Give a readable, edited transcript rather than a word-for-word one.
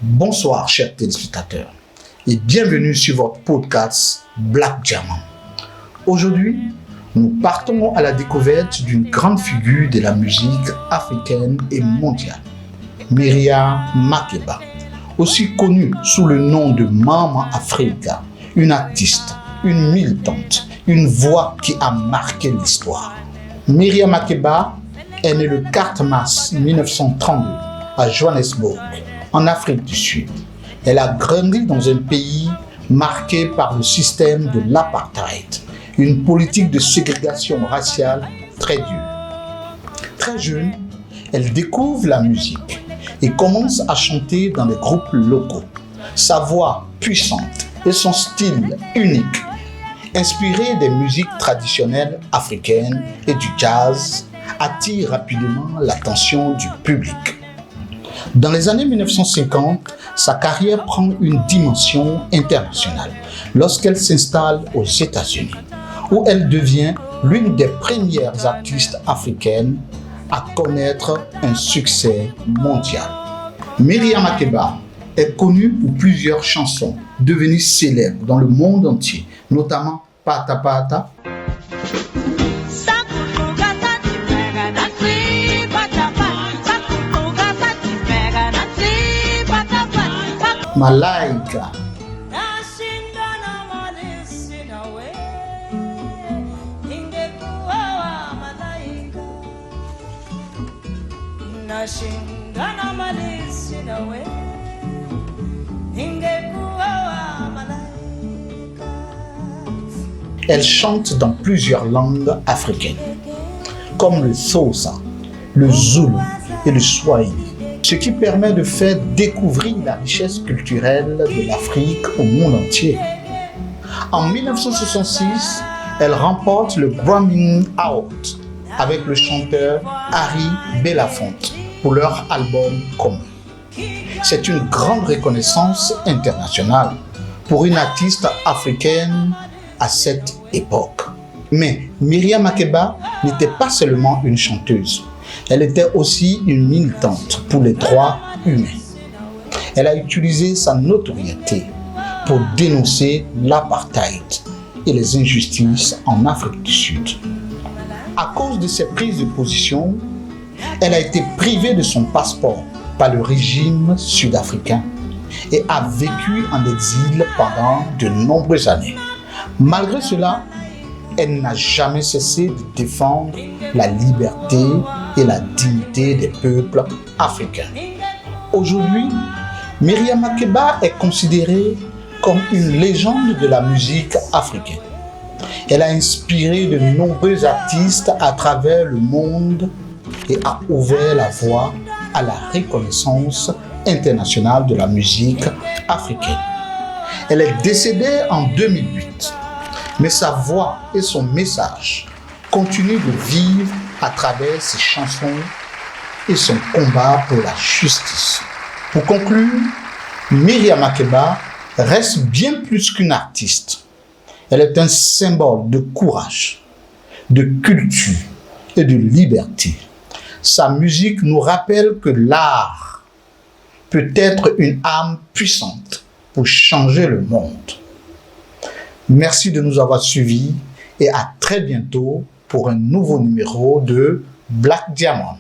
Bonsoir chers téléspectateurs et bienvenue sur votre podcast Black Diamond. Aujourd'hui, nous partons à la découverte d'une grande figure de la musique africaine et mondiale, Myriam Makeba, aussi connue sous le nom de Mama Africa, une artiste, une militante, une voix qui a marqué l'histoire. Myriam Makeba est née le 4 mars 1932 à Johannesburg, en Afrique du Sud. Elle a grandi dans un pays marqué par le système de l'apartheid, une politique de ségrégation raciale très dure. Très jeune, elle découvre la musique et commence à chanter dans des groupes locaux. Sa voix puissante et son style unique, inspiré des musiques traditionnelles africaines et du jazz, attirent rapidement l'attention du public. Dans les années 1950, sa carrière prend une dimension internationale lorsqu'elle s'installe aux États-Unis, où elle devient l'une des premières artistes africaines à connaître un succès mondial. Myriam Makeba est connue pour plusieurs chansons devenues célèbres dans le monde entier, notamment Pata Pata, Malaika, Elle chante dans plusieurs langues africaines, comme le Xhosa, le Zulu et le Swahili, ce qui permet de faire découvrir la richesse culturelle de l'Afrique au monde entier. En 1966, elle remporte le Grammy Award avec le chanteur Harry Belafonte pour leur album commun. C'est une grande reconnaissance internationale pour une artiste africaine à cette époque. Mais Myriam Makeba n'était pas seulement une chanteuse. Elle était aussi une militante pour les droits humains. Elle a utilisé sa notoriété pour dénoncer l'apartheid et les injustices en Afrique du Sud. À cause de ses prises de position, elle a été privée de son passeport par le régime sud-africain et a vécu en exil pendant de nombreuses années. Malgré cela, elle n'a jamais cessé de défendre la liberté et la dignité des peuples africains. Aujourd'hui, Myriam Makeba est considérée comme une légende de la musique africaine. Elle a inspiré de nombreux artistes à travers le monde et a ouvert la voie à la reconnaissance internationale de la musique africaine. Elle est décédée en 2008. Mais sa voix et son message continuent de vivre à travers ses chansons et son combat pour la justice. Pour conclure, Myriam Makeba reste bien plus qu'une artiste. Elle est un symbole de courage, de culture et de liberté. Sa musique nous rappelle que l'art peut être une âme puissante pour changer le monde. Merci de nous avoir suivis et à très bientôt pour un nouveau numéro de Black Diamond.